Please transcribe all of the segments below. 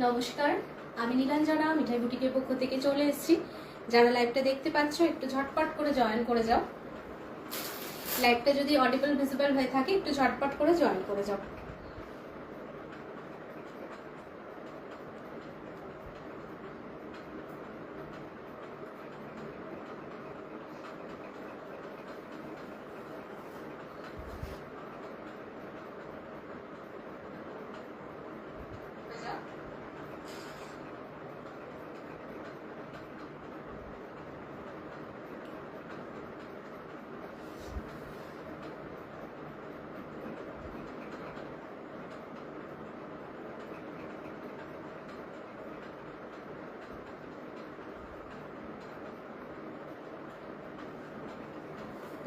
নমস্কার, আমি নীলাঞ্জনা মিঠাই বুটিকের পক্ষ থেকে চলে এসেছি। যারা লাইভটা দেখতে পাচ্ছ একটু ঝটপট করে জয়েন করে যাও। লাইভটা যদি অডিবল ভিজিবল হয়ে থাকে একটু ঝটপট করে জয়েন করে যাও।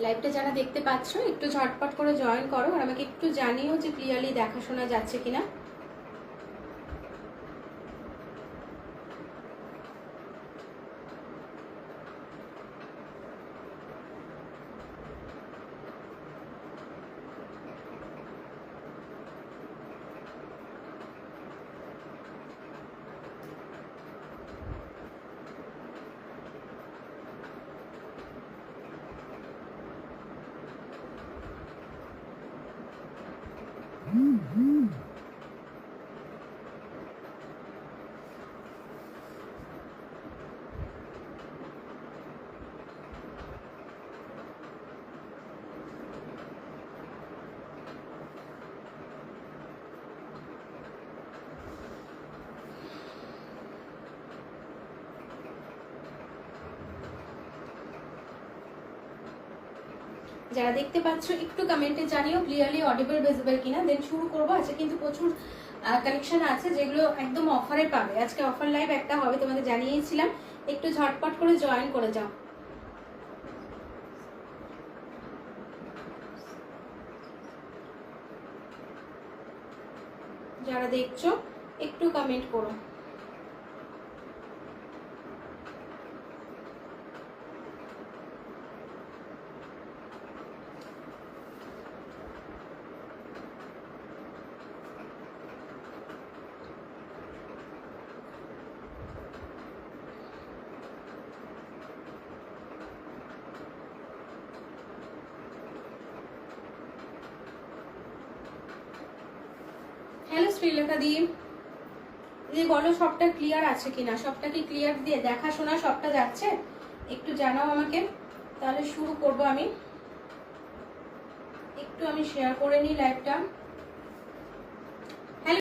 লাইভটা যারা দেখতে পাচ্ছ একটু ঝটপট করে জয়েন করো আর আমাকে একটু জানিও যে ক্লিয়ারলি দেখাশোনা যাচ্ছে কিনা। যারা দেখতে পাচ্ছ একটু কমেন্টে জানিও ক্লিয়ারলি অডিবল ভিজিবল কিনা, দেন শুরু করবো। আজকে কিন্তু প্রচুর কালেকশন আছে যেগুলো একদম অফারে পাবে। আজকে অফার লাইভ একটা হবে, তোমাদের জানিয়েছিলাম। একটু ঝটপট করে জয়েন করে যাও। যারা দেখছো একটু কমেন্ট করো। হ্যালো শ্রীলেখা দি, বলো সবটা ক্লিয়ার আছে কিনা, সবটা কি ক্লিয়ার দিয়ে দেখাশোনা সবটা যাচ্ছে একটু জানাও আমাকে, তাহলে শুরু করব। আমি একটু শেয়ার করে নিই লাইভটা।